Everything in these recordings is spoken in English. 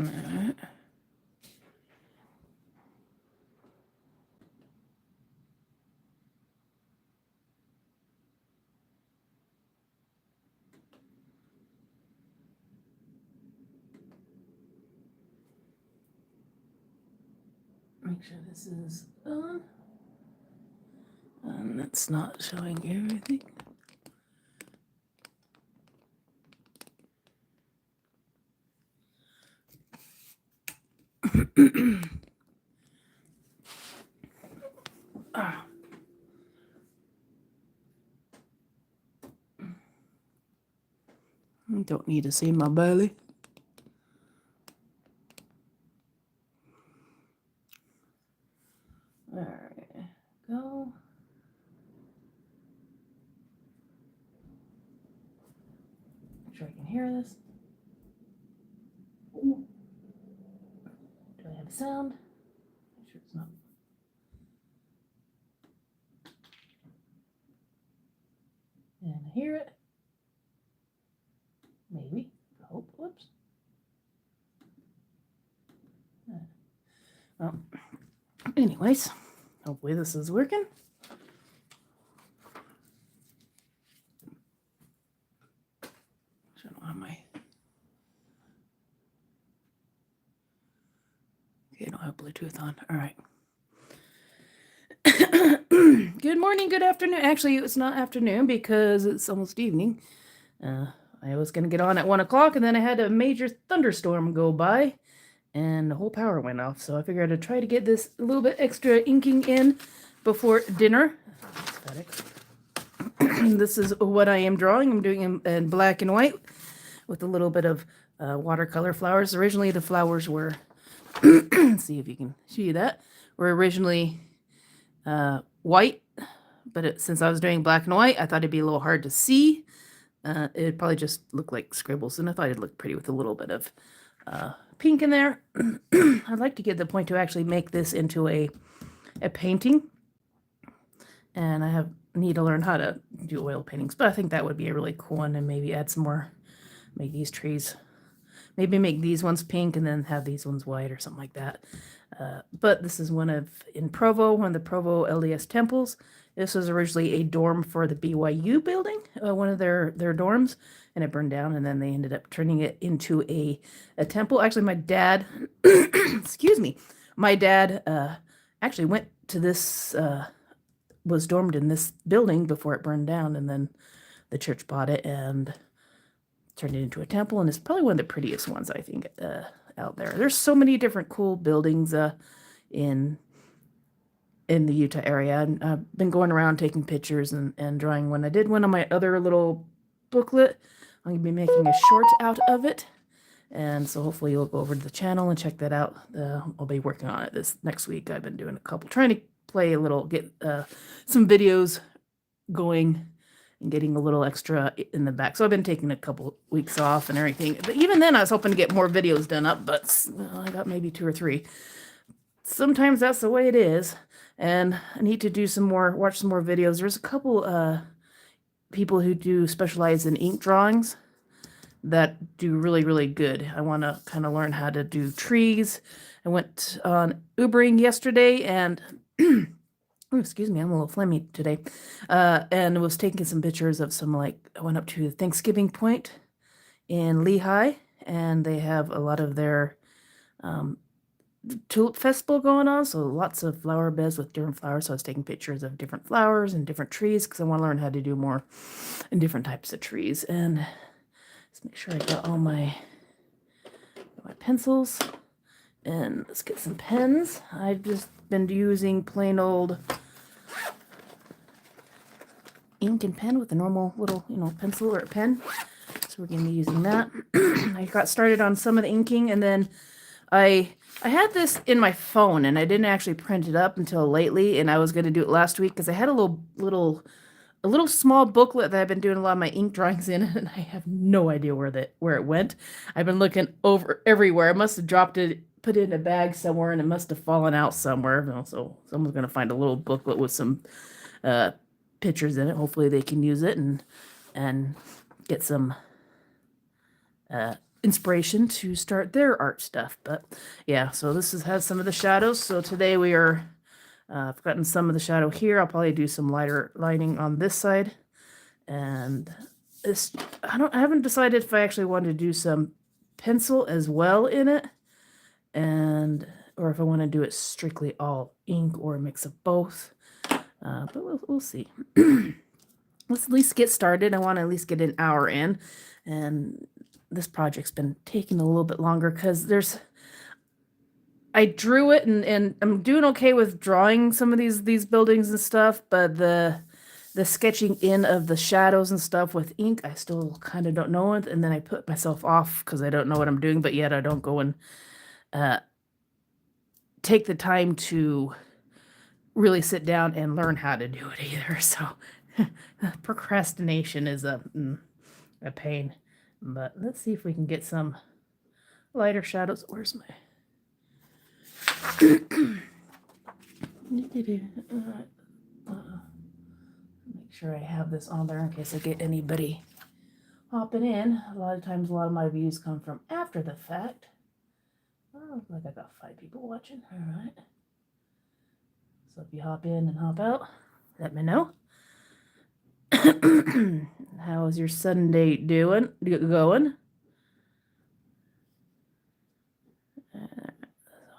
Alright. Make sure this is on. And it's not showing everything. Ah. I don't need to see my belly. Alright, go. Make sure I can hear this. Ooh. Do I have a sound? Make sure it's not. And I hear it. Maybe. Oh, whoops. Well, anyways, hopefully this is working. I don't have my. Okay, I don't have Bluetooth on. All right. Good morning, good afternoon. Actually, it's not afternoon because it's almost evening. I was going to get on at 1 o'clock, and then I had a major thunderstorm go by, and the whole power went off. So I figured I'd try to get this a little bit extra inking in before dinner. This is what I am drawing. I'm doing in black and white with a little bit of watercolor flowers. Originally, the flowers were, see if you can see that, were originally white, but since I was doing black and white, I thought it'd be a little hard to see. It probably just looked like scribbles, and I thought it'd look pretty with a little bit of pink in there. I'd like to get the point to actually make this into a painting, and I need to learn how to do oil paintings, but I think that would be a really cool one, and maybe add some more, make these trees, maybe make these ones pink and then have these ones white or something like that. But this is in Provo, one of the Provo LDS temples. This was originally a dorm for the BYU building, one of their dorms, and it burned down, and then they ended up turning it into a temple. Actually, my dad, excuse me, my dad actually went to this, was dormed in this building before it burned down, and then the church bought it and turned it into a temple, and it's probably one of the prettiest ones, I think, out there. There's so many different cool buildings in the Utah area, and I've been going around taking pictures and drawing one. I did one on my other little booklet. I'm going to be making a short out of it, and so hopefully you'll go over to the channel and check that out. I'll be working on it this next week. I've been doing a couple, trying to play a little, get some videos going and getting a little extra in the back. So I've been taking a couple weeks off and everything. But even then, I was hoping to get more videos done up, but I got maybe 2 or 3. Sometimes that's the way it is. And I need to do watch some more videos. There's a couple people who do specialize in ink drawings that do really, really good. I want to kind of learn how to do trees. I went on Ubering yesterday and oh, excuse me, I'm a little phlegmy today. And was taking some pictures of some, I went up to Thanksgiving Point in Lehigh, and they have a lot of their tulip festival going on, so lots of flower beds with different flowers. So I was taking pictures of different flowers and different trees because I want to learn how to do more in different types of trees. And let's make sure I got all my pencils, and let's get some pens. I've just been using plain old ink and pen with a normal little, pencil or a pen. So we're going to be using that. I got started on some of the inking, and then I had this in my phone, and I didn't actually print it up until lately, and I was going to do it last week because I had a little small booklet that I've been doing a lot of my ink drawings in, and I have no idea where it went. I've been looking over everywhere. I must have dropped it, put it in a bag somewhere, and it must have fallen out somewhere. So someone's going to find a little booklet with some pictures in it. Hopefully they can use it and get some inspiration to start their art stuff. But yeah, so this has some of the shadows. So today we are, I've gotten some of the shadow here. I'll probably do some lighter lining on this side. And this, I haven't decided if I actually want to do some pencil as well in it, and or if I want to do it strictly all ink or a mix of both. But we'll see. Let's at least get started. I want to at least get an hour in, and this project's been taking a little bit longer because I drew it and I'm doing okay with drawing some of these buildings and stuff, but the sketching in of the shadows and stuff with ink, I still kind of don't know it, and then I put myself off because I don't know what I'm doing, but yet I don't go and take the time to really sit down and learn how to do it either. So procrastination is a pain. But let's see if we can get some lighter shadows. Where's my make sure I have this on there in case I get anybody hopping in. A lot of times, a lot of my views come from after the fact. Oh, like I got 5 people watching. All right. So if you hop in and hop out, let me know. How is your Sunday going? That's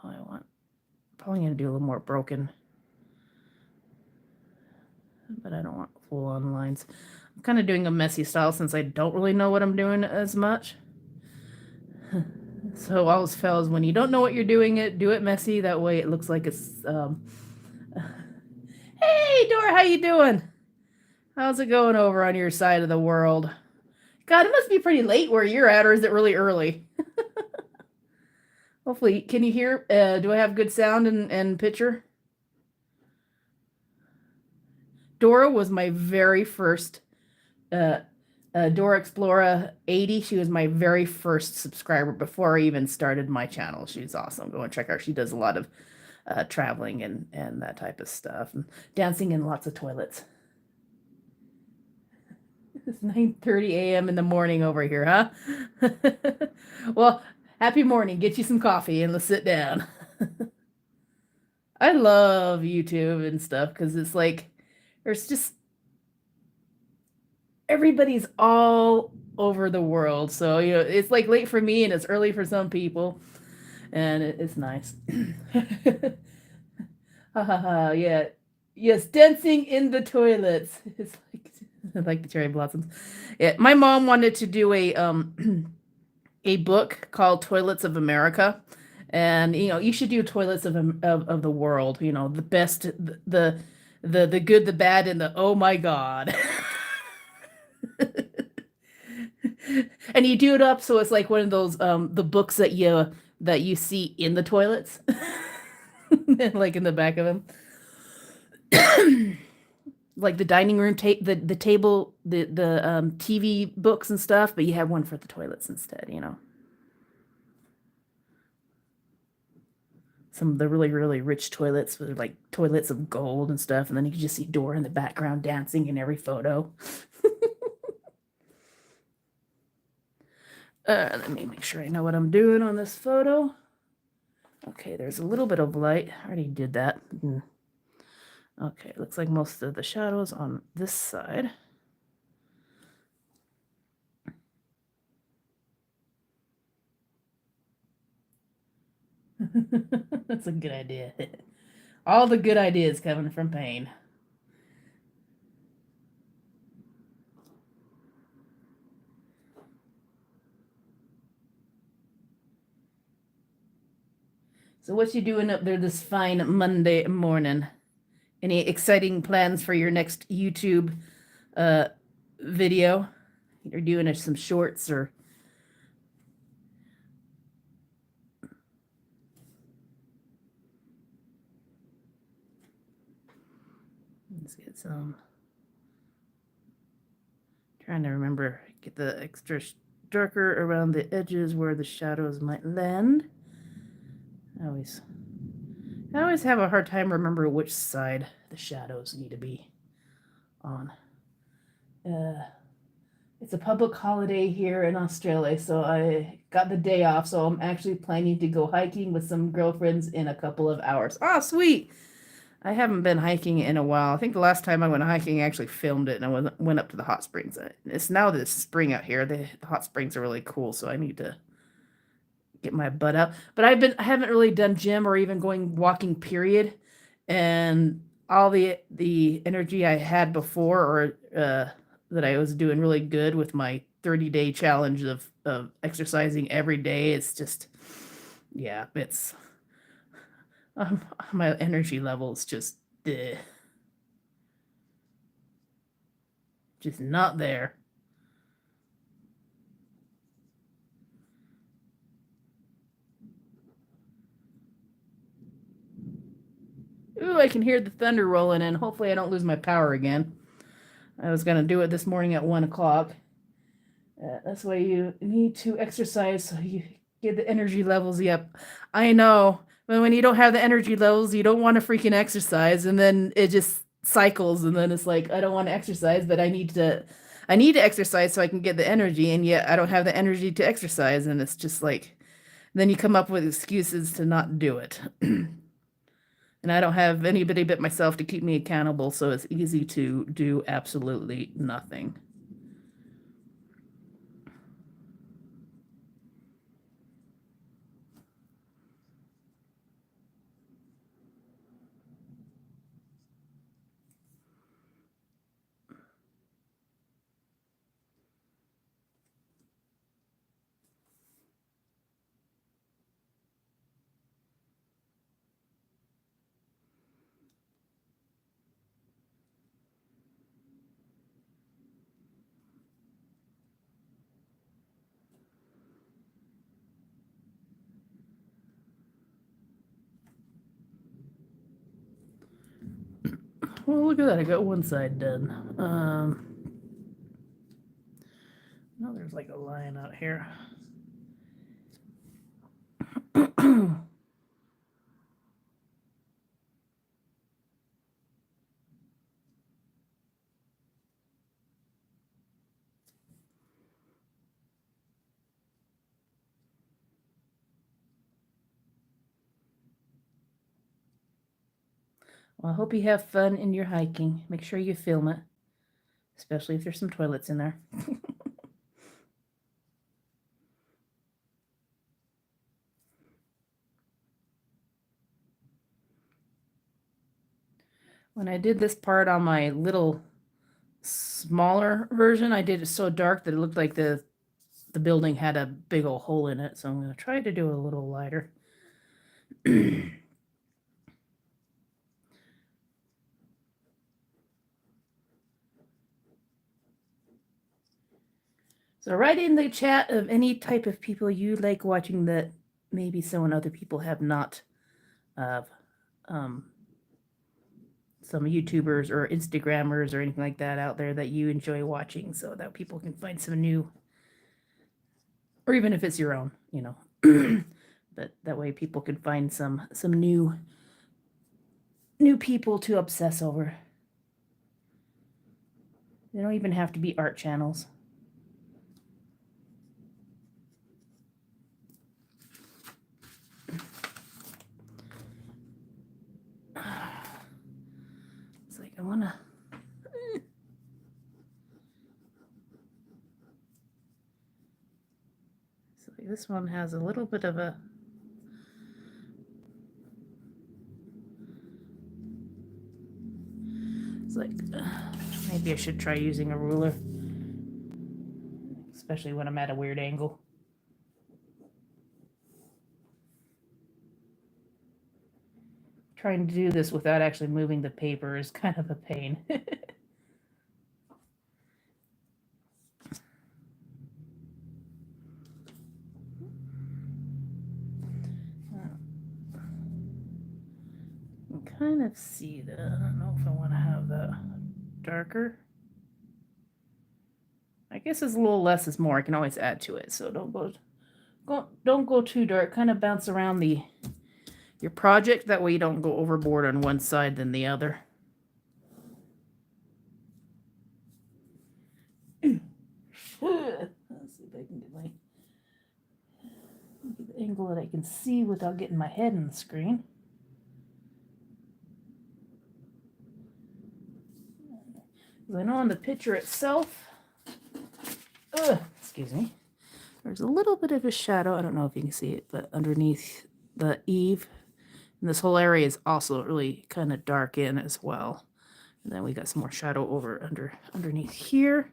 all I want. Probably gonna do a little more broken, but I don't want full on lines. I'm kind of doing a messy style since I don't really know what I'm doing as much. So always fellas, when you don't know what you're doing, do it messy. That way it looks like it's Hey Dora, how you doing? How's it going over on your side of the world? God, it must be pretty late where you're at, or is it really early? Hopefully, can you hear? Do I have good sound and picture? Dora was my very first, Dora Explorer 80. She was my very first subscriber before I even started my channel. She's awesome. Go and check her. She does a lot of traveling and that type of stuff, and dancing in lots of toilets. It's 9:30 a.m. in the morning over here, huh? Well, happy morning. Get you some coffee and let's sit down. I love YouTube and stuff because it's like there's just everybody's all over the world. So, you know, it's like late for me and it's early for some people. And it's nice. Ha ha ha, yeah. Yes, dancing in the toilets. It's like the cherry blossoms. Yeah, my mom wanted to do a book called Toilets of America, and you know you should do Toilets of the world. You know, the best, the good, the bad, and the oh my god. And you do it up so it's like one of those the books that you see in the toilets, like in the back of them. Like the dining room the table, the TV books and stuff, but you have one for the toilets instead, you know. Some of the really, really rich toilets with like toilets of gold and stuff, and then you can just see Dora in the background dancing in every photo. Let me make sure I know what I'm doing on this photo. Okay, there's a little bit of light. I already did that. Okay, looks like most of the shadows on this side. That's a good idea. All the good ideas coming from Payne. So what you doing up there this fine Monday morning? Any exciting plans for your next YouTube video? You're doing some shorts or... Let's get some... Trying to remember, get the extra darker around the edges where the shadows might land. I always have a hard time remembering which side the shadows need to be on. It's a public holiday here in Australia, so I got the day off, so I'm actually planning to go hiking with some girlfriends in a couple of hours. Oh, sweet. I haven't been hiking in a while. I think the last time I went hiking, I actually filmed it, and I went up to the hot springs. It's now this spring out here. The hot springs are really cool, so I need to get my butt up. But I haven't really done gym or even going walking, period. And all the energy I had before, or that I was doing really good with my 30-day challenge of exercising every day, it's just, yeah, it's my energy level is just just not there. Ooh, I can hear the thunder rolling in. Hopefully I don't lose my power again. I was going to do it this morning at 1 o'clock. That's why you need to exercise so you get the energy levels up. I know, but when you don't have the energy levels, you don't want to freaking exercise, and then it just cycles, and then it's like, I don't want to exercise, but I need to exercise so I can get the energy, and yet I don't have the energy to exercise, and it's just like, then you come up with excuses to not do it. And I don't have anybody but myself to keep me accountable, so it's easy to do absolutely nothing. Well, look at that. I got one side done. No, there's like a line out here. Well, I hope you have fun in your hiking. Make sure you film it, especially if there's some toilets in there. When I did this part on my little smaller version, I did it so dark that it looked like the building had a big old hole in it. So I'm going to try to do it a little lighter. So write in the chat of any type of people you like watching that maybe some other people have not of. Some YouTubers or Instagrammers or anything like that out there that you enjoy watching, so that people can find some new, or even if it's your own, but that way people can find some new people to obsess over. They don't even have to be art channels. It's like I want to. So this one has a little bit of a. It's like maybe I should try using a ruler, especially when I'm at a weird angle. Trying to do this without actually moving the paper is kind of a pain. You can kind of see that. I don't know if I want to have that darker. I guess it's a little less is more. I can always add to it, so don't go too dark. Kind of bounce around your project. That way you don't go overboard on one side than the other. Let's see if I can get my angle that I can see without getting my head in the screen. I know on the picture itself, excuse me, there's a little bit of a shadow. I don't know if you can see it, but underneath the eave, and this whole area is also really kind of dark in as well. And then we got some more shadow over underneath here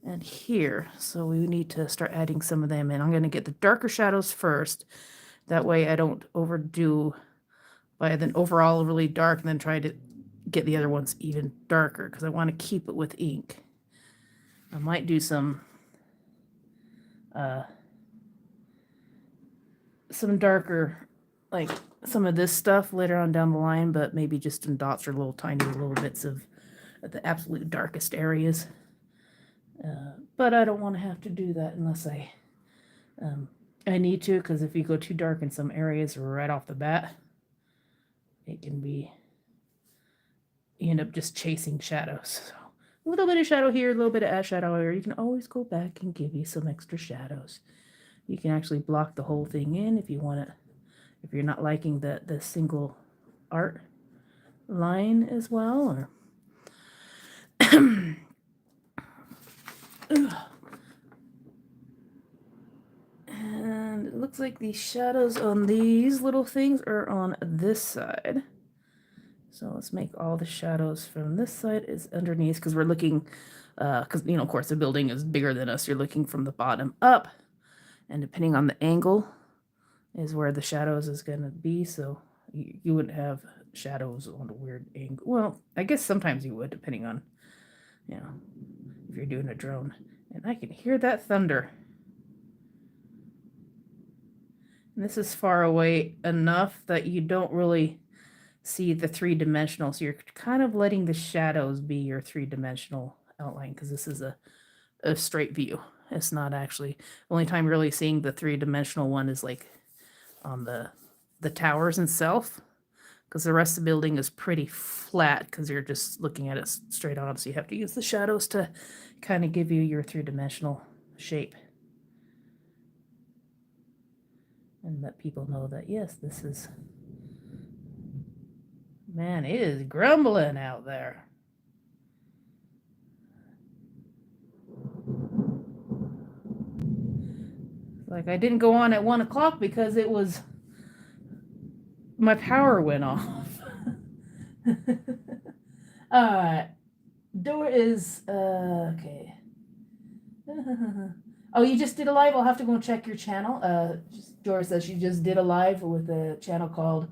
and here. So we need to start adding some of them in. I'm going to get the darker shadows first. That way I don't overdo by then overall really dark and then try to get the other ones even darker because I want to keep it with ink. I might do some darker, like some of this stuff later on down the line, but maybe just in dots or little tiny little bits of the absolute darkest areas. But I don't want to have to do that unless I need to, because if you go too dark in some areas right off the bat, it can be, you end up just chasing shadows. So a little bit of shadow here, a little bit of shadow here. You can always go back and give you some extra shadows. You can actually block the whole thing in if you want it. If you're not liking the single art line as well, or and it looks like the shadows on these little things are on this side. So let's make all the shadows from this side is underneath, because we're looking, because, you know, of course, the building is bigger than us. You're looking from the bottom up, and depending on the angle is where the shadows is going to be. So you wouldn't have shadows on a weird angle. Well, I guess sometimes you would, depending on, you know, if you're doing a drone. And I can hear that thunder. And this is far away enough that you don't really see the three-dimensional. So you're kind of letting the shadows be your three-dimensional outline, because this is a straight view. It's not actually, the only time you're really seeing the three-dimensional one is like on the towers itself, because the rest of the building is pretty flat because you're just looking at it straight on. So you have to use the shadows to kind of give you your three-dimensional shape and let people know that, yes, this is, man, it is grumbling out there. Like, I didn't go on at 1 o'clock because it was, my power went off. Door is, okay. Oh, you just did a live? I'll have to go and check your channel. Dora says she just did a live with a channel called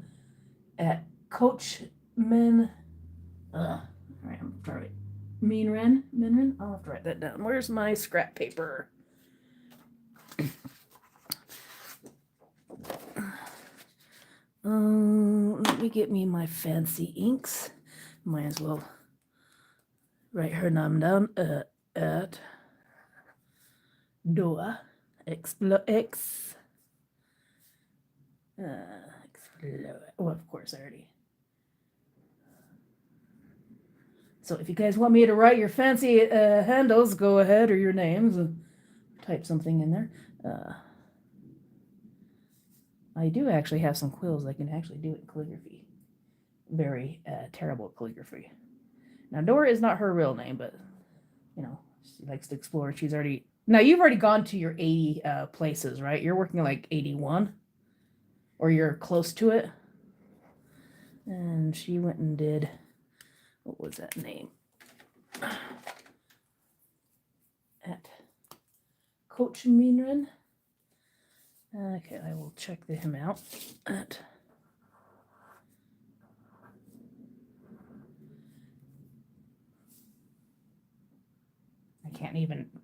at Coach Min. All right, I'm sorry. Minren. I'll have to write that down. Where's my scrap paper? Let me get me my fancy inks. Might as well write her name down at Doa X. Well, of course, I already. So if you guys want me to write your fancy handles, go ahead, or your names, and type something in there. I do actually have some quills I can actually do it in calligraphy. Very terrible calligraphy. Now, Dora is not her real name, but, you know, she likes to explore. She's already... Now, you've already gone to your 80 places, right? You're working like 81? Or you're close to it? And she went and did... What was that name? At Coach Minren. Okay, I will check him out at...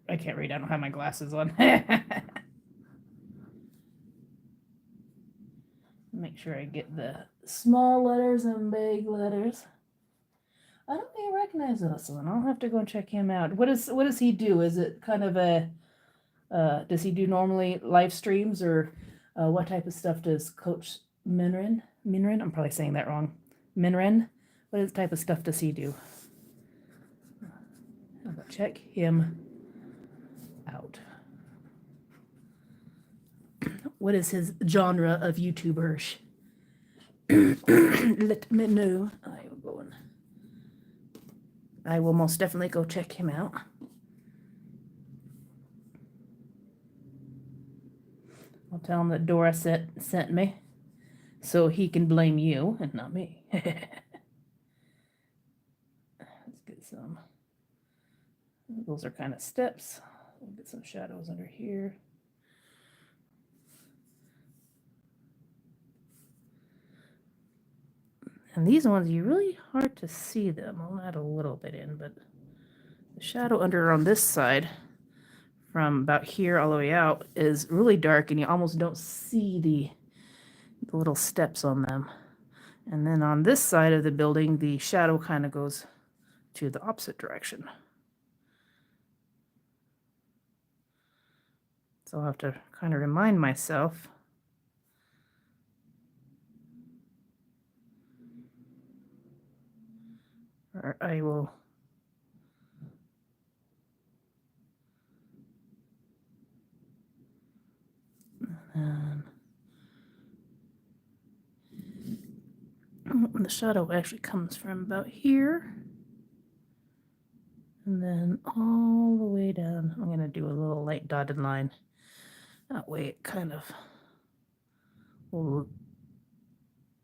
I can't read. I don't have my glasses on. Make sure I get the small letters and big letters. I don't even recognize this one. I'll have to go and check him out. What does he do? Is it kind of a does he do normally live streams, or what type of stuff does Coach Minren? I'm probably saying that wrong. Minren? What type of stuff does he do? I'll go check him out. what is his genre of YouTubers. Let me know. I will most definitely go check him out. I'll tell him that Dora sent me, so he can blame you and not me. Let's get some. Those are kind of steps. We'll get some shadows under here. And these ones, you're really hard to see them. I'll add a little bit in, but the shadow under on this side, from about here all the way out, is really dark, and you almost don't see the little steps on them. And then on this side of the building, the shadow kind of goes to the opposite direction. So I'll have to kind of remind myself. Or I will and the shadow actually comes from about here and then all the way down. I'm going to do a little light dotted line. That way it kind of will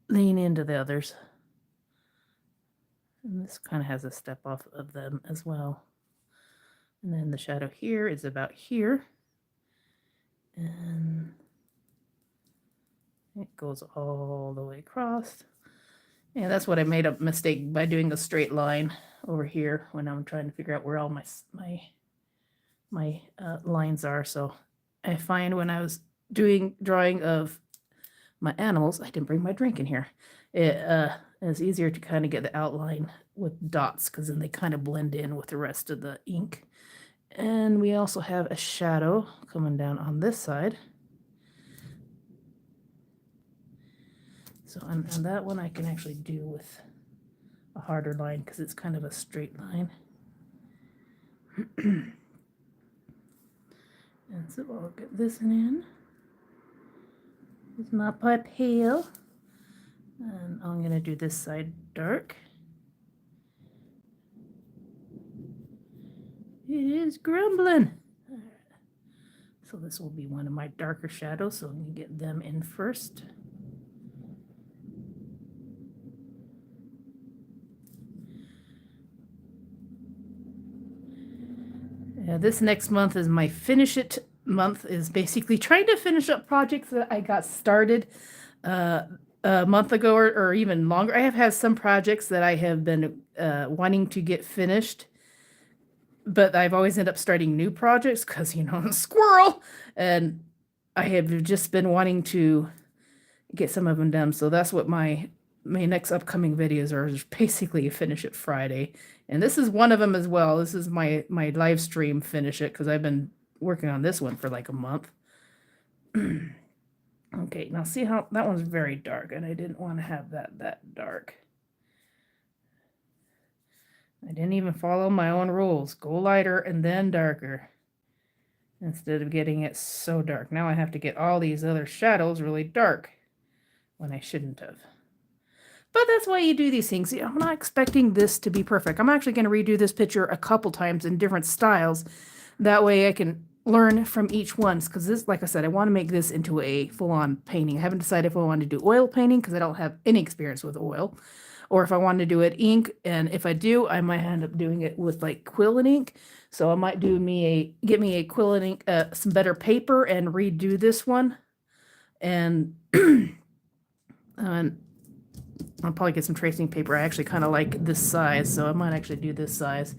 lean into the others. And this kind of has a step off of them as well. And then the shadow here is about here. And it goes all the way across. Yeah, that's what I made a mistake by doing a straight line over here when I'm trying to figure out where all my lines are. So I find when I was doing drawing of my animals, I didn't bring my drink in here. It's easier to kind of get the outline with dots because then they kind of blend in with the rest of the ink. And we also have a shadow coming down on this side. So and that one I can actually do with a harder line because it's kind of a straight line. And so I'll get this in. It's not my pale. And I'm going to do this side dark. It is grumbling. So this will be one of my darker shadows, so I'm going to get them in first. This next month is my finish it month, is basically trying to finish up projects that I got started a month ago or even longer. I have had some projects that I have been wanting to get finished, but I've always ended up starting new projects because, you know, squirrel, and I have just been wanting to get some of them done. So that's what my next upcoming videos are, is basically a finish it Friday. And this is one of them as well. This is my live stream finish it because I've been working on this one for like a month. Okay, now see how that one's very dark, and I didn't want to have that dark. I didn't even follow my own rules. Go lighter and then darker instead of getting it so dark. Now I have to get all these other shadows really dark when I shouldn't have. But that's why you do these things. I'm not expecting this to be perfect. I'm actually going to redo this picture a couple times in different styles. That way I can learn from each one, because this, like I said, I want to make this into a full-on painting. I haven't decided if I want to do oil painting because I don't have any experience with oil, or if I want to do it ink. And if I do, I might end up doing it with like quill and ink. So I might get me a quill and ink, some better paper, and redo this one. And I'll probably get some tracing paper. I actually kind of like this size, so I might actually do this size.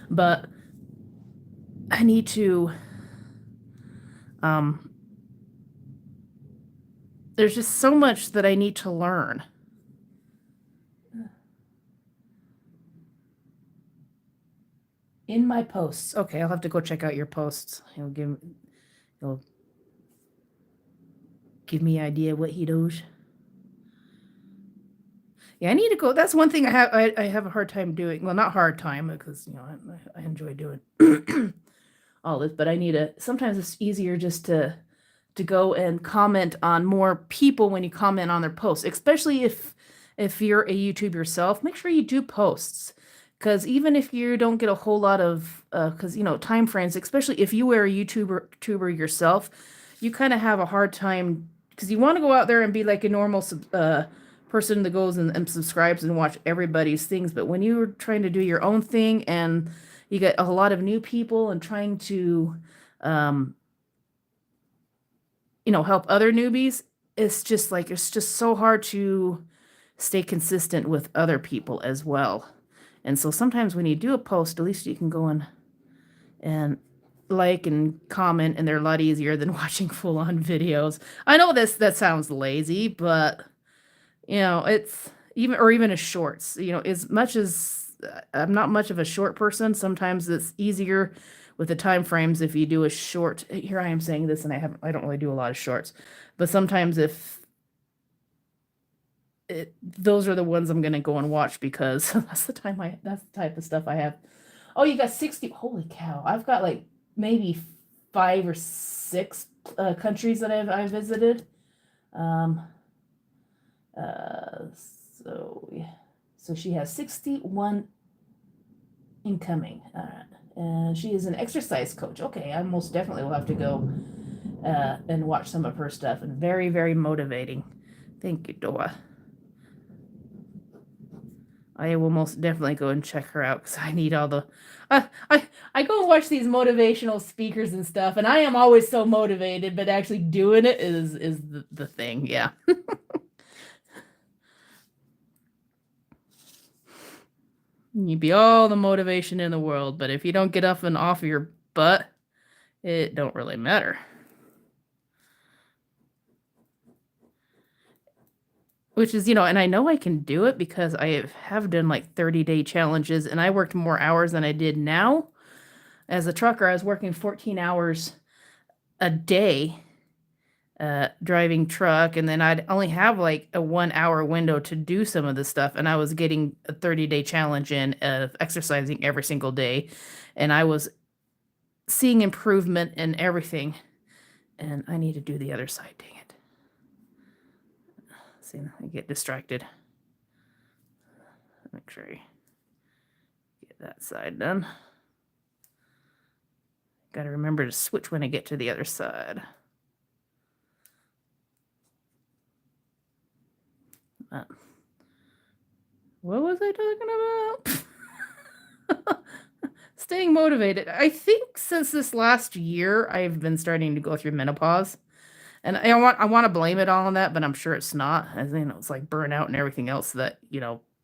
But I need to, there's just so much that I need to learn. In my posts. Okay, I'll have to go check out your posts. He'll give me an idea what he does. Yeah, I need to go. That's one thing I have a hard time doing. Well, not hard time, because, you know, I enjoy doing all this, but I need to, sometimes it's easier just to to go and comment on more people when you comment on their posts, especially if you're a YouTube yourself. Make sure you do posts, because even if you don't get a whole lot of because time frames, especially if you are a YouTuber yourself, you kind of have a hard time, because you want to go out there and be like a normal person that goes and subscribes and watch everybody's things. But when you're trying to do your own thing and you get a lot of new people and trying to help other newbies, it's just so hard to stay consistent with other people as well. And so sometimes when you do a post, at least you can go and like and comment, and they're a lot easier than watching full-on videos. I know that sounds lazy, but it's even a shorts. As much as I'm not much of a short person, sometimes it's easier with the time frames if you do a short. Here I am saying this, and I don't really do a lot of shorts, but sometimes those are the ones I'm gonna go and watch, because that's the type of stuff I have. Oh, you got 60. Holy cow. I've got like maybe 5 or 6 countries that I've visited. So she has 61 incoming. And she is an exercise coach. Okay, I most definitely will have to go and watch some of her stuff. And very, very motivating. Thank you, Doa. I will most definitely go and check her out, because I need all the... I go and watch these motivational speakers and stuff, and I am always so motivated, but actually doing it is the thing, yeah. You'd be all the motivation in the world, but if you don't get up and off your butt, it don't really matter. Which is, and I know I can do it because I have done like 30-day challenges, and I worked more hours than I did now. As a trucker, I was working 14 hours a day driving truck, and then I'd only have like a 1-hour window to do some of this stuff, and I was getting a 30-day challenge in of exercising every single day, and I was seeing improvement in everything. And I need to do the other side, dang it. See, I get distracted. Make sure you get that side done. Got to remember to switch when I get to the other side. What was I talking about? Staying motivated. I think since this last year, I've been starting to go through menopause. And I want to blame it all on that, but I'm sure it's not. As it's like burnout and everything else that,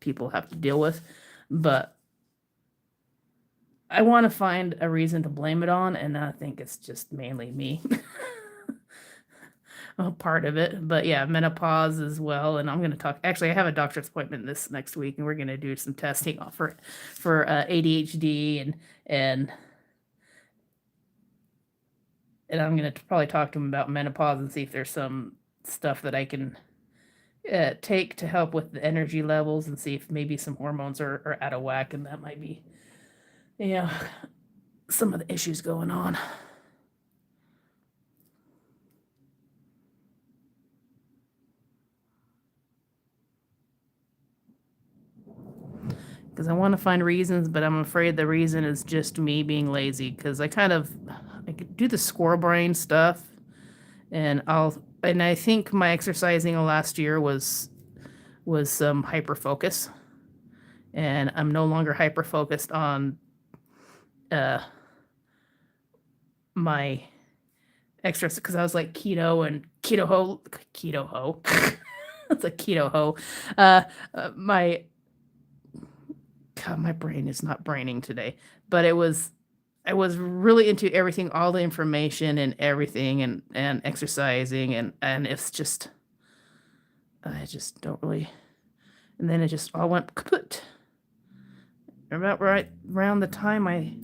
people have to deal with. But I want to find a reason to blame it on, and I think it's just mainly me. Well, part of it. But yeah, menopause as well. And I'm going to talk. Actually, I have a doctor's appointment this next week, and we're going to do some testing for ADHD and I'm going to probably talk to him about menopause and see if there's some stuff that I can take to help with the energy levels, and see if maybe some hormones are out of whack, and that might be, some of the issues going on. Because I want to find reasons, but I'm afraid the reason is just me being lazy, because I could do the squirrel brain stuff, and I think my exercising last year was some hyper focus, and I'm no longer hyper focused on my exercise, because I was like keto and keto ho. It's a keto ho. My brain is not braining today, but I was really into everything, all the information and everything, and exercising, and it's just, I just don't really, and then it just all went kaput. About right around the time I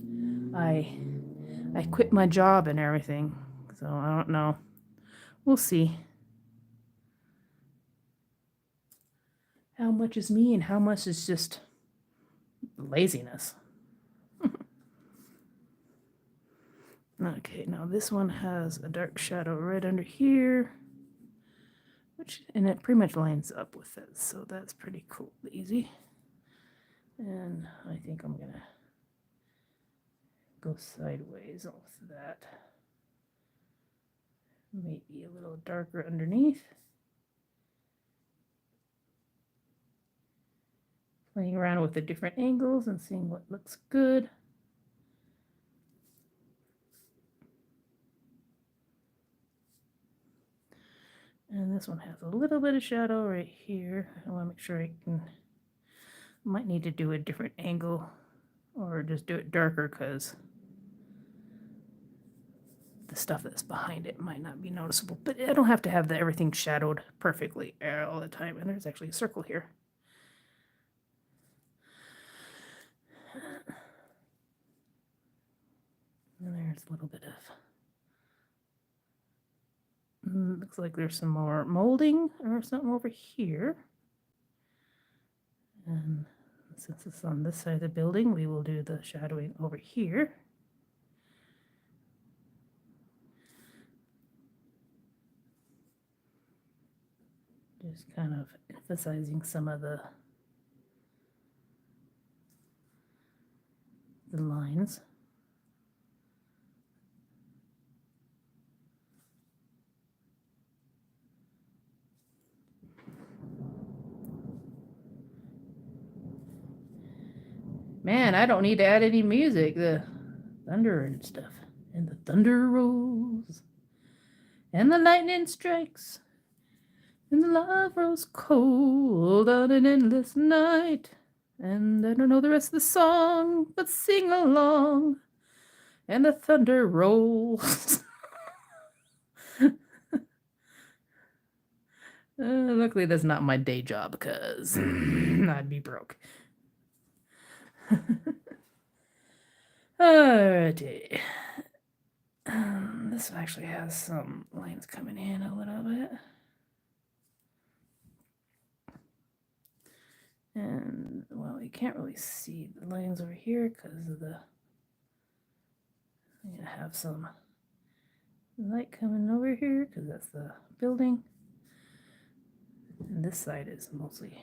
quit my job and everything, so I don't know. We'll see how much is me and how much is just laziness. Okay, now this one has a dark shadow right under here, and it pretty much lines up with it, so that's pretty cool, easy. And I think I'm gonna go sideways with that. Maybe a little darker underneath. Playing around with the different angles and seeing what looks good. And this one has a little bit of shadow right here. I want to make sure I might need to do a different angle or just do it darker because the stuff that's behind it might not be noticeable. But I don't have to have everything shadowed perfectly all the time. And there's actually a circle here. And there's a little bit of, looks like there's some more molding or something over here. And since it's on this side of the building, we will do the shadowing over here. Just kind of emphasizing some of the lines. Man, I don't need to add any music. The thunder and stuff. And the thunder rolls. And the lightning strikes. And the love grows cold on an endless night. And I don't know the rest of the song, but sing along. And the thunder rolls. Luckily, that's not my day job because I'd be broke. Alrighty. This actually has some lines coming in a little bit. And, well, you can't really see the lines over here because of the, I'm going to have some light coming over here because that's the building. And this side is mostly,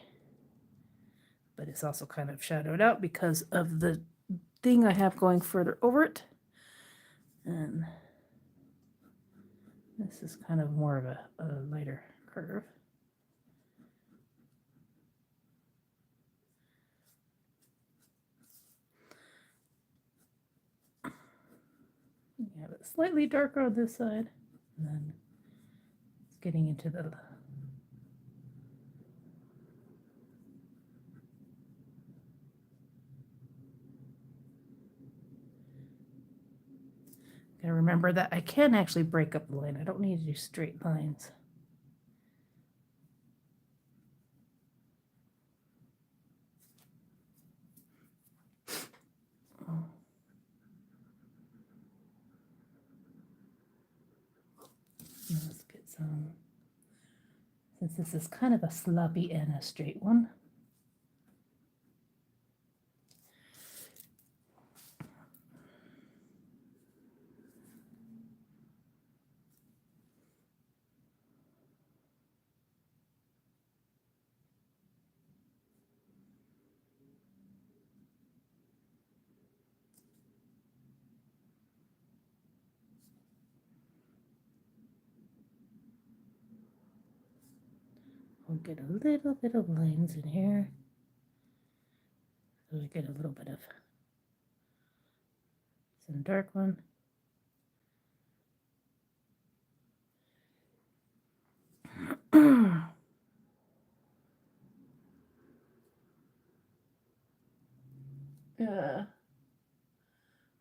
but it's also kind of shadowed out because of the thing I have going further over it. And this is kind of more of a lighter curve. We have it slightly darker on this side, and then it's getting into the gotta remember that I can actually break up the line. I don't need to do straight lines. Let's get some, since this is kind of a sloppy and a straight one. We'll get a little bit of lines in here. So we get a little bit of some dark one.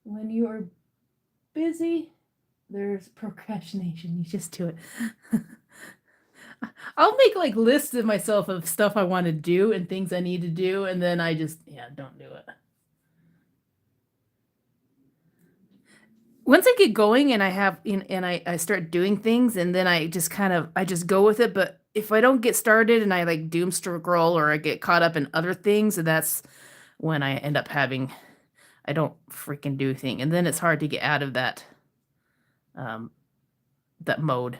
When you are busy, there's procrastination. You just do it. I'll make like lists of myself of stuff I want to do and things I need to do, and then I just, don't do it. Once I get going and I have, and I start doing things, and then I just go with it. But if I don't get started and I like doom scroll or I get caught up in other things, that's when I end up having, I don't freaking do thing. And then it's hard to get out of that that mode.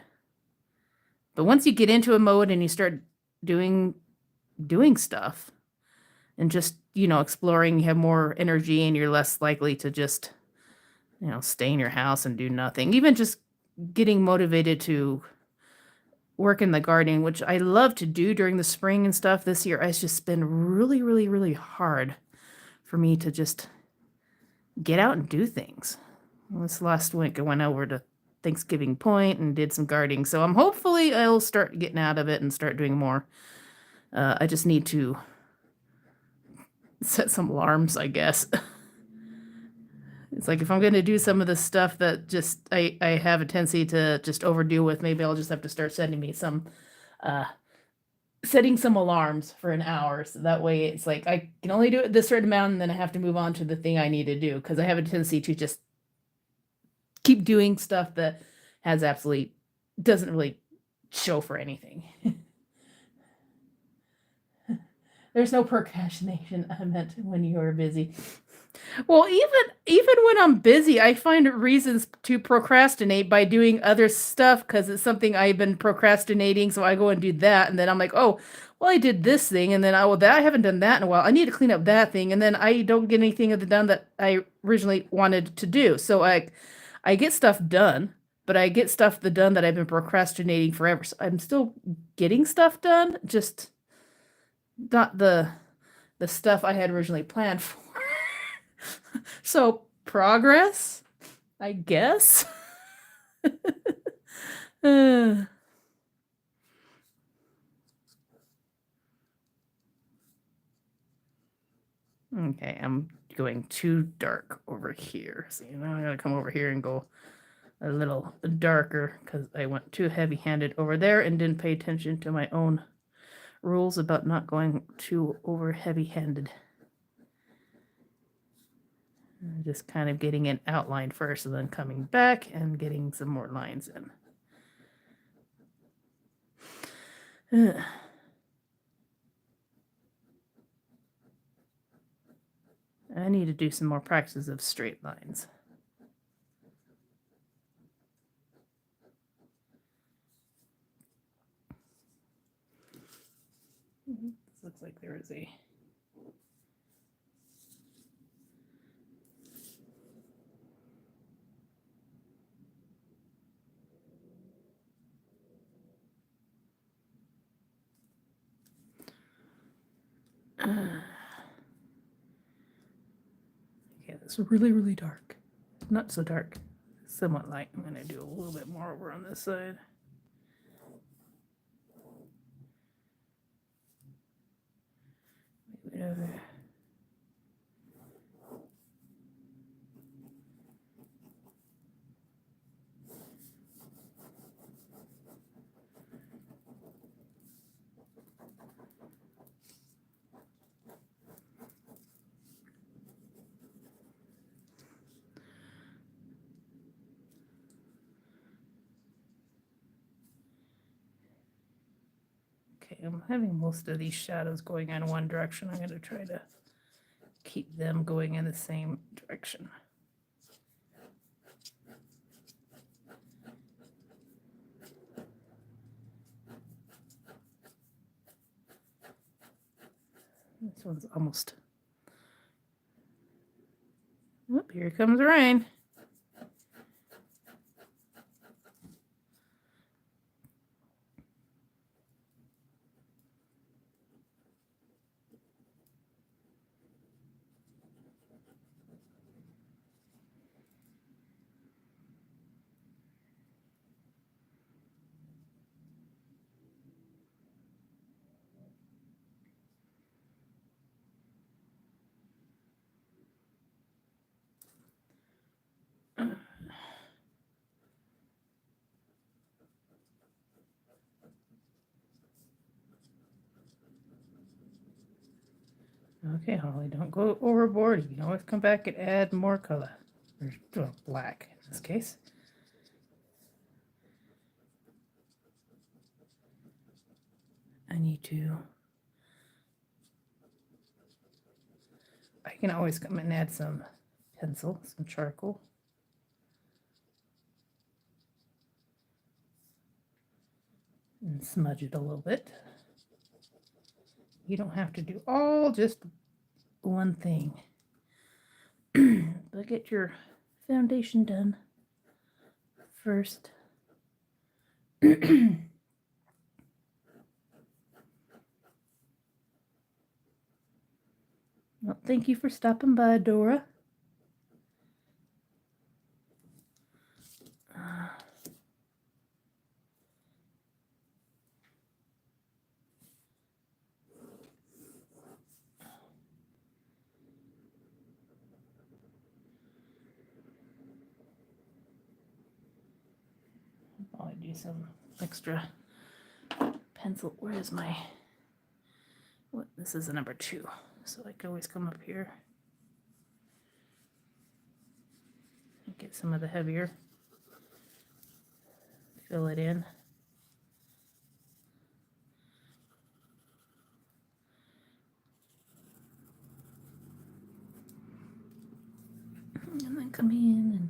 But once you get into a mode and you start doing stuff and just, exploring, you have more energy and you're less likely to just, stay in your house and do nothing. Even just getting motivated to work in the garden, which I love to do during the spring and stuff. This year, it's just been really, really, really hard for me to just get out and do things. This last week, I went over to Thanksgiving Point and did some gardening. So hopefully I'll start getting out of it and start doing more. I just need to set some alarms, I guess. It's like if I'm going to do some of the stuff that just I have a tendency to just overdo with, maybe I'll just have to start setting some alarms for an hour. So that way it's like I can only do it this certain amount and then I have to move on to the thing I need to do, because I have a tendency to just keep doing stuff that doesn't really show for anything. There's no procrastination, I meant, when you are busy. Well, even when I'm busy, I find reasons to procrastinate by doing other stuff because it's something I've been procrastinating. So I go and do that, and then I'm like, oh, well, I did this thing, and then I haven't done that in a while. I need to clean up that thing, and then I don't get anything done that I originally wanted to do. So I get stuff done, but I get stuff done that I've been procrastinating forever. So I'm still getting stuff done, just not the stuff I had originally planned for. So progress, I guess. Okay, I'm going too dark over here. So now I gotta come over here and go a little darker because I went too heavy-handed over there and didn't pay attention to my own rules about not going too over heavy-handed. Just kind of getting an outline first and then coming back and getting some more lines in. I need to do some more practice of straight lines. This looks like there is a okay, that's really, really dark. Not so dark. Somewhat light. I'm going to do a little bit more over on this side. Maybe over. I'm having most of these shadows going in one direction. I'm going to try to keep them going in the same direction. This one's almost. Whoop, here comes the rain. Okay, Holly, don't go overboard. You can always come back and add more color. Or black in this case. I need to. I can always come and add some pencil, some charcoal. and smudge it a little bit. You don't have to do all just one thing. But get your foundation done first. Well, thank you for stopping by, Dora. I'll do some extra pencil. Where is my... What? This is a number 2, so I can always come up here and get some of the heavier, fill it in. And then come in and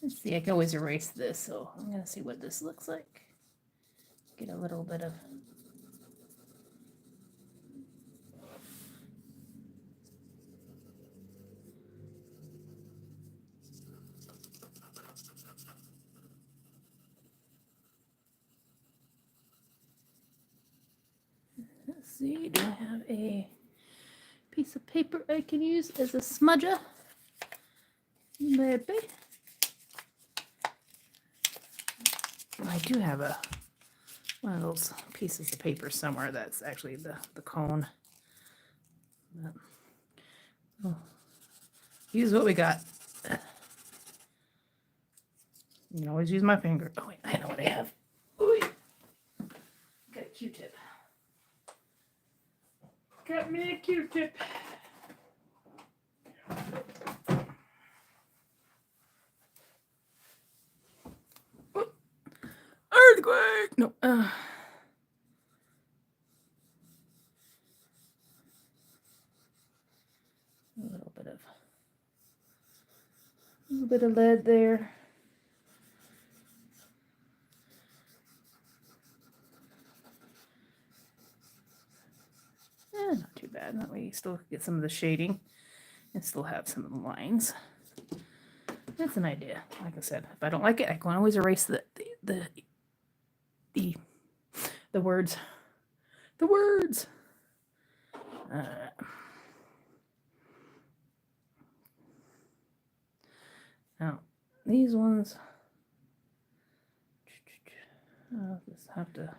let's see, I can always erase this, so I'm going to see what this looks like. Get a little bit of... Let's see, do I have a piece of paper I can use as a smudger? Maybe. I do have one of those pieces of paper somewhere that's actually the cone. But, well, use what we got. You can always use my finger. Oh wait, I know what I have. Ooh, got a Q-tip. Got me a Q-tip. Earthquake! No. A little bit of lead there. Not too bad. That way you still get some of the shading and still have some of the lines. That's an idea. Like I said, if I don't like it, I can always erase the words. The words. Now these ones, I'll just have to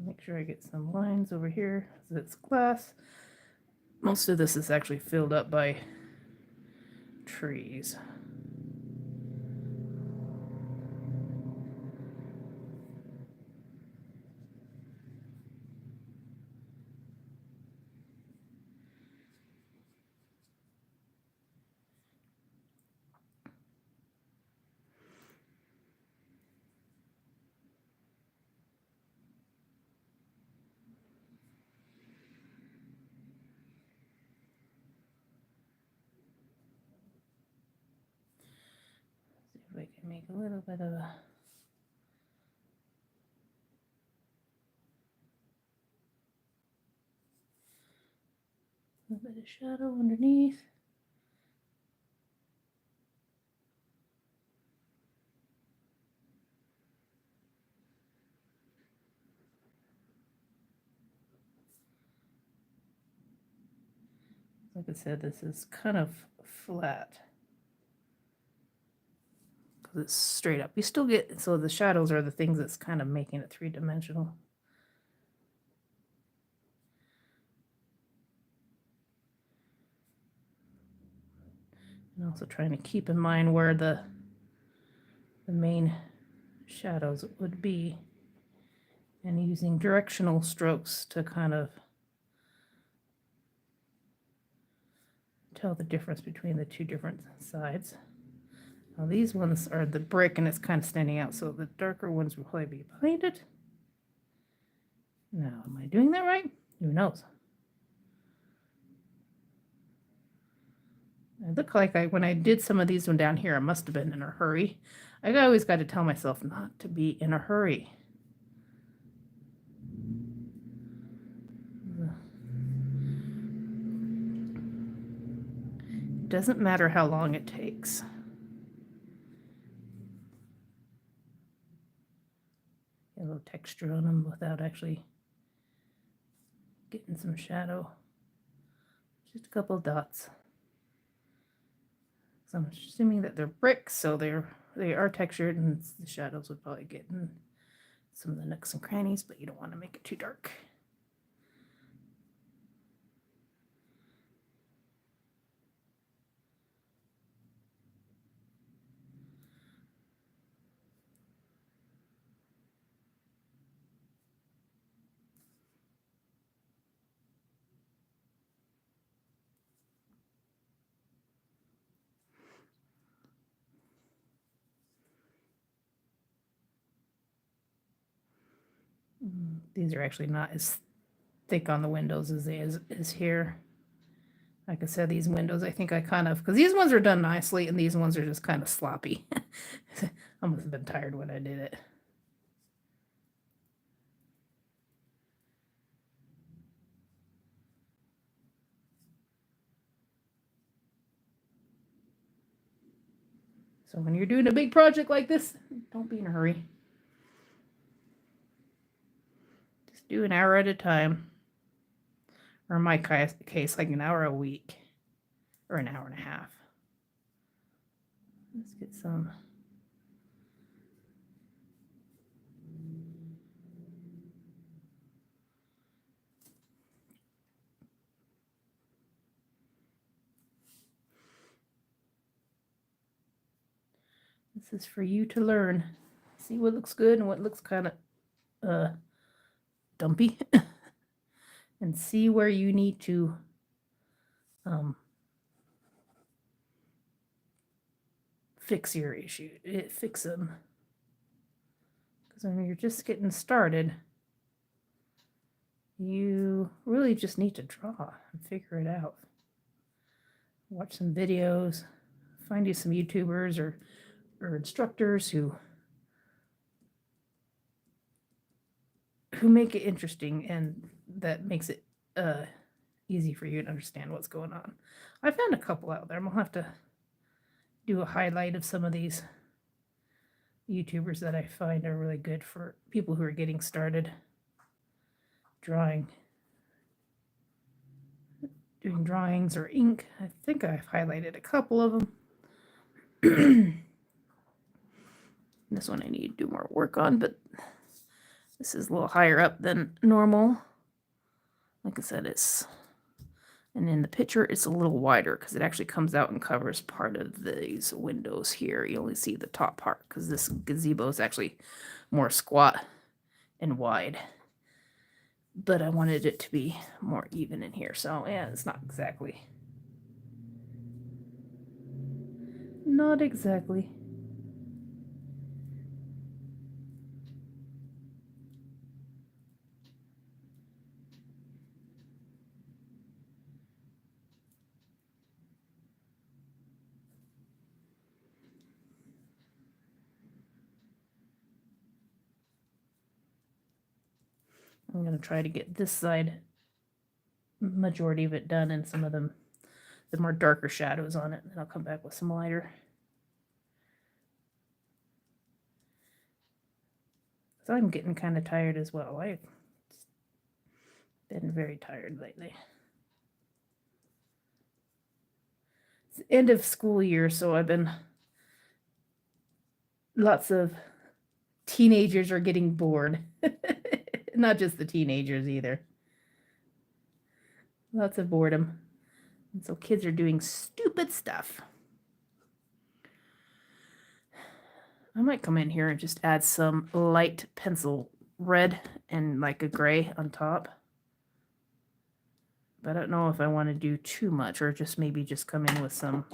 make sure I get some lines over here. So it's glass. Most of this is actually filled up by trees. I can make a little bit of a little bit of shadow underneath. Like I said, this is kind of flat. It's straight up. You still get, so the shadows are the things that's kind of making it three-dimensional. And also trying to keep in mind where the main shadows would be, and using directional strokes to kind of tell the difference between the two different sides. Now these ones are the brick and it's kind of standing out, so the darker ones will probably be behind it. Now, am I doing that right? Who knows? It looked like when I did some of these one down here, I must have been in a hurry. I always got to tell myself not to be in a hurry. It doesn't matter how long it takes. Get a little texture on them without actually getting some shadow. Just a couple of dots. So I'm assuming that they're bricks, so they are textured, and the shadows would probably get in some of the nooks and crannies, but you don't want to make it too dark. These are actually not as thick on the windows as they is here. Like I said, these windows, I think I kind of, because these ones are done nicely and these ones are just kind of sloppy. I must have been tired when I did it. So when you're doing a big project like this, don't be in a hurry. Just do an hour at a time. Or in my case, like an hour a week. Or an hour and a half. Let's get some. This is for you to learn. See what looks good and what looks kind of dumpy. And see where you need to fix your issue. Fix them. Because when you're just getting started, you really just need to draw and figure it out. Watch some videos, find you some YouTubers or instructors who make it interesting, and that makes it easy for you to understand what's going on. I found a couple out there. I'm gonna have to do a highlight of some of these YouTubers that I find are really good for people who are getting started drawing, doing drawings or ink. I think I've highlighted a couple of them. This one I need to do more work on, but this is a little higher up than normal. Like I said, and in the picture, it's a little wider because it actually comes out and covers part of these windows here. You only see the top part because this gazebo is actually more squat and wide. But I wanted it to be more even in here. So, yeah, it's not exactly. Not exactly. I'm going to try to get this side, majority of it done, and some of them, the more darker shadows on it. And then I'll come back with some lighter. So I'm getting kind of tired as well. I've been very tired lately. It's the end of school year, so I've been, lots of teenagers are getting bored. Not just the teenagers either. Lots of boredom. And so kids are doing stupid stuff. I might come in here and just add some light pencil red and like a gray on top. But I don't know if I want to do too much or just maybe just come in with some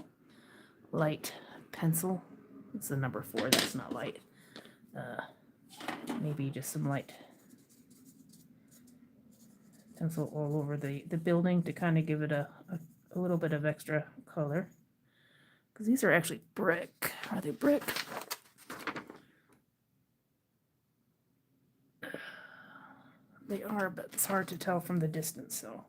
light pencil. It's the number 4, that's not light. Maybe just some light pencil all over the building to kind of give it a little bit of extra color. Because these are actually brick. Are they brick? They are, but it's hard to tell from the distance, so.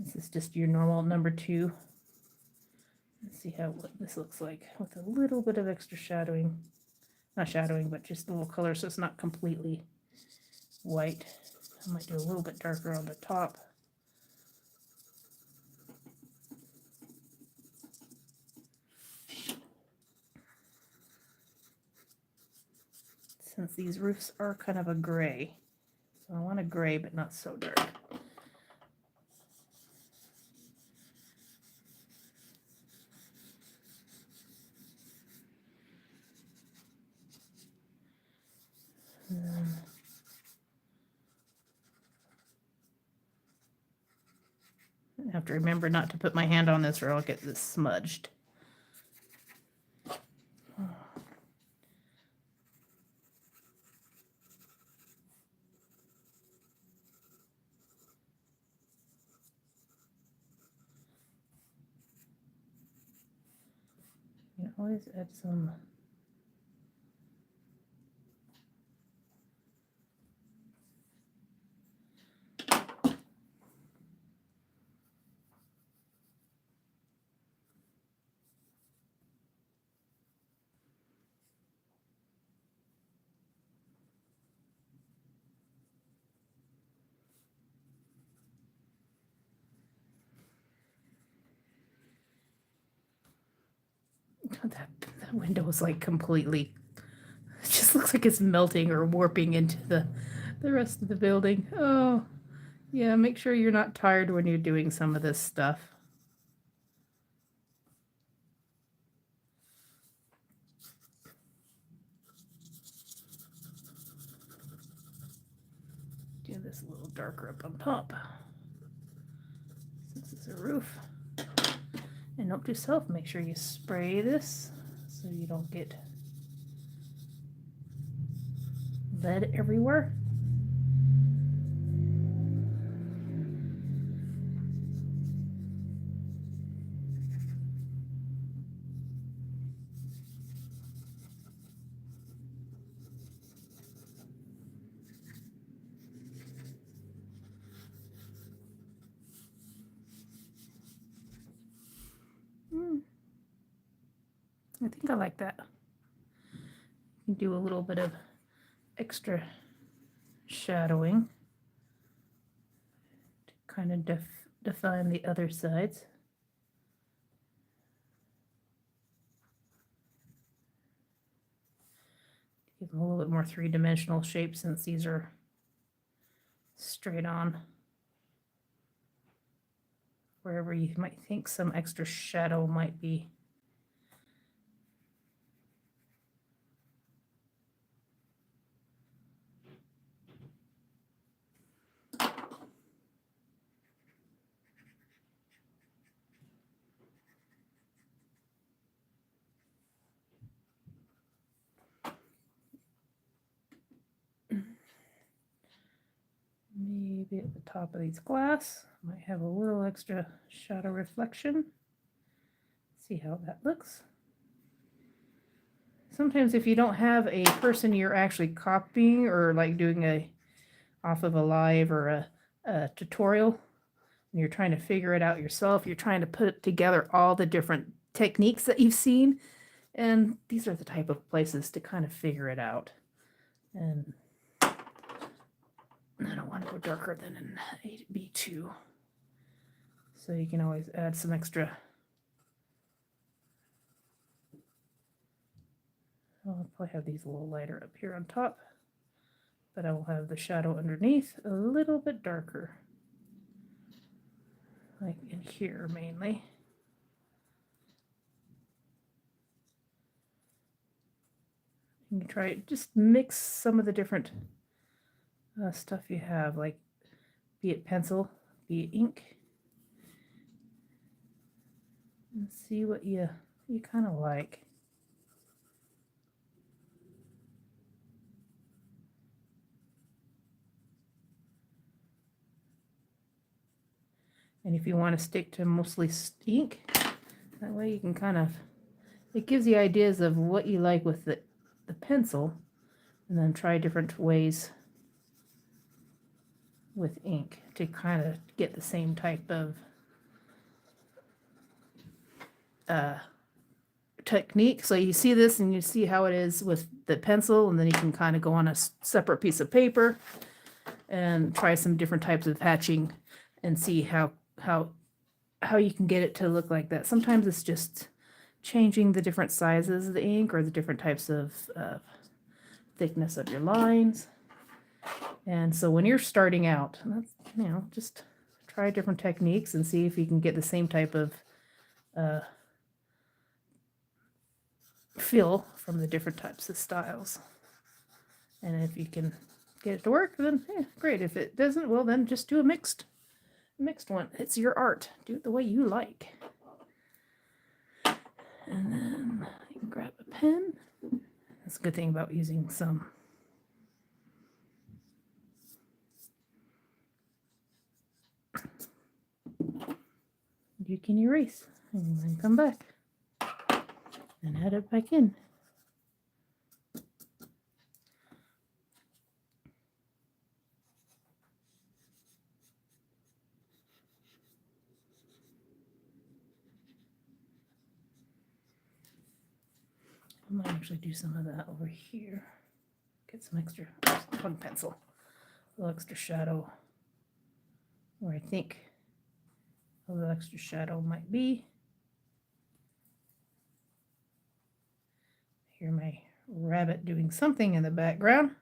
This is just your normal number 2. Let's see what this looks like with a little bit of extra shadowing. Not shadowing, but just a little color so it's not completely white. I might do a little bit darker on the top. Since these roofs are kind of a gray. So I want a gray, but not so dark. I have to remember not to put my hand on this or I'll get this smudged. You always add some that window is like completely, it just looks like it's melting or warping into the rest of the building. Oh, yeah, make sure you're not tired when you're doing some of this stuff. Do this a little darker up on top. Since it's a roof. And note to self, make sure you spray this so you don't get lead everywhere. I think I like that. You can do a little bit of extra shadowing to kind of define the other sides. Give them a little bit more three-dimensional shape since these are straight on. Wherever you might think some extra shadow might be. Maybe at the top of these glass, might have a little extra shadow reflection. See how that looks. Sometimes if you don't have a person you're actually copying or like doing a off of a live or a tutorial, and you're trying to figure it out yourself, you're trying to put together all the different techniques that you've seen, and these are the type of places to kind of figure it out. And I don't want to go darker than an 8B2. So you can always add some extra. I'll probably have these a little lighter up here on top, but I will have the shadow underneath a little bit darker, like in here mainly. You try just mix some of the different stuff you have, like be it pencil, be it ink, and see what you kind of like. And if you want to stick to mostly ink, that way you can kind of, it gives you ideas of what you like with the pencil, and then try different ways with ink to kind of get the same type of technique. So you see this and you see how it is with the pencil, and then you can kind of go on a separate piece of paper and try some different types of hatching and see how you can get it to look like that. Sometimes it's just changing the different sizes of the ink or the different types of thickness of your lines. And so when you're starting out, that's, just try different techniques and see if you can get the same type of feel from the different types of styles. And if you can get it to work, then great. If it doesn't, well, then just do a mixed one. It's your art. Do it the way you like. And then you can grab a pen. That's a good thing about using some you can erase and then come back and add it back in. I might actually do some of that over here. Get some extra, one pencil, a little extra shadow where I think a little extra shadow might be. Hear my rabbit doing something in the background.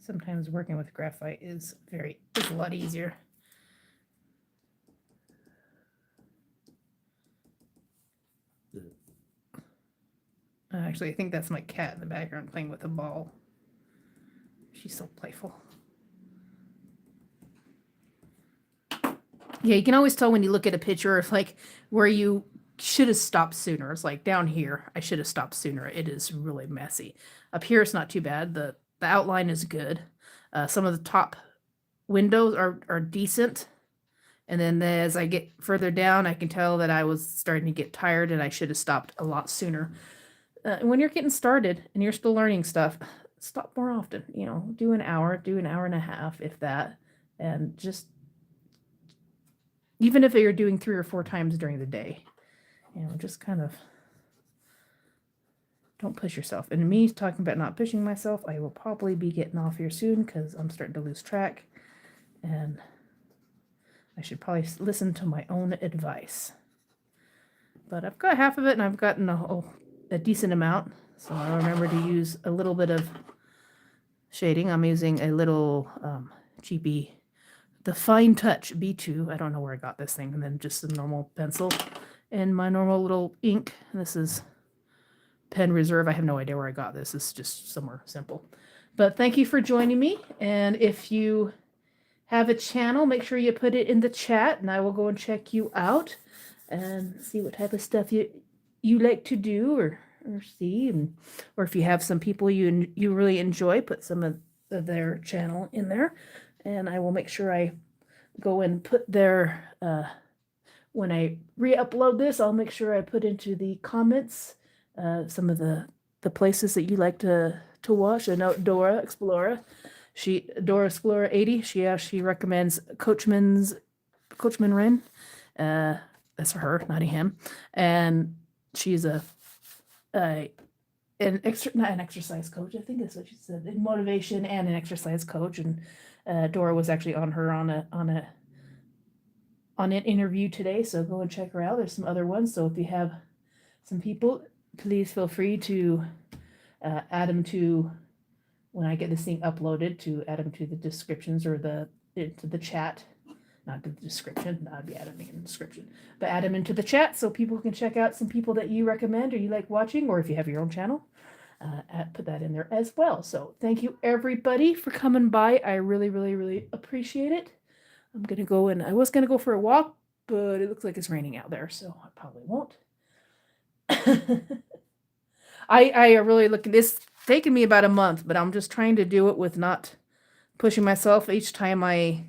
Sometimes working with graphite is a lot easier. Actually, I think that's my cat in the background playing with a ball. She's so playful. Yeah, you can always tell when you look at a picture of like where you should have stopped sooner. It's like down here, I should have stopped sooner. It is really messy. Up here, it's not too bad. The outline is good. Some of the top windows are decent. And then as I get further down, I can tell that I was starting to get tired and I should have stopped a lot sooner. When you're getting started and you're still learning stuff, stop more often. Do an hour and a half, if that. And just, even if you're doing 3 or 4 times during the day, just kind of don't push yourself. And me talking about not pushing myself, I will probably be getting off here soon because I'm starting to lose track. And I should probably listen to my own advice. But I've got half of it and I've gotten a decent amount. So I remember to use a little bit of shading. I'm using a little cheapy, the Fine Touch B2. I don't know where I got this thing. And then just a normal pencil and my normal little ink. This is Pen Reserve. I have no idea where I got this. It's just somewhere simple. But thank you for joining me. And if you have a channel, make sure you put it in the chat and I will go and check you out and see what type of stuff you like to do or see, or if you have some people you really enjoy, put some of their channel in there, and I will make sure I go and put their when I re-upload this, I'll make sure I put into the comments some of the places that you like to watch. I know Dora Explorer 80, she recommends Coachman Wren. That's her, not a him, and she's not an exercise coach. I think that's what she said, in motivation and an exercise coach. And Dora was actually on an interview today, so go and check her out. There's some other ones, so if you have some people, please feel free to add them to when I get this thing uploaded, to add them to the descriptions or into the chat. Not the description, that'd be adding in the description, but add them into the chat so people can check out some people that you recommend or you like watching, or if you have your own channel, put that in there as well. So thank you everybody for coming by. I really, really, really appreciate it. I'm gonna go, and I was gonna go for a walk, but it looks like it's raining out there, so I probably won't. I really look at this. Taking me about a month, but I'm just trying to do it with not pushing myself. Each time I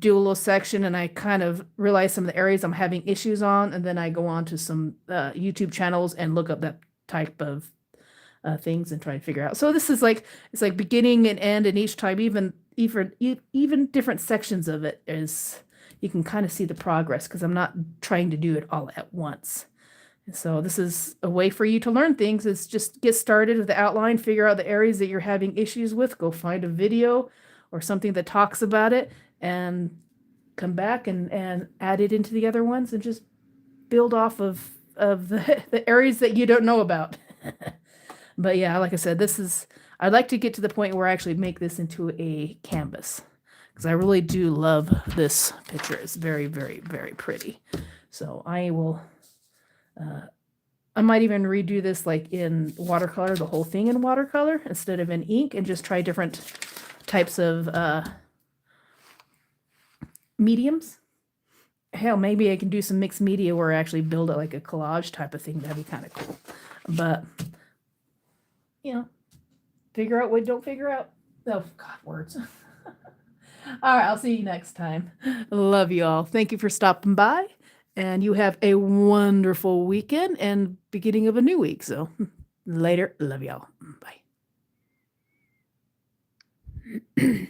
do a little section and I kind of realize some of the areas I'm having issues on, and then I go on to some YouTube channels and look up that type of things and try to figure out. So this is like, it's like beginning and end, and each time, even different sections of it is, you can kind of see the progress because I'm not trying to do it all at once. And so this is a way for you to learn things. Is just get started with the outline, figure out the areas that you're having issues with, go find a video or something that talks about it, and come back and add it into the other ones, and just build off of the areas that you don't know about. But yeah, like I said, I'd like to get to the point where I actually make this into a canvas, because I really do love this picture. It's very, very, very pretty. So I will, I might even redo this like in watercolor, the whole thing in watercolor instead of in ink, and just try different types of mediums. Hell, maybe I can do some mixed media where I actually build it like a collage type of thing. That'd be kind of cool. But, you know, figure out what don't figure out. Oh, God, words. All right, I'll see you next time. Love you all. Thank you for stopping by. And you have a wonderful weekend and beginning of a new week. So later. Love y'all. Bye.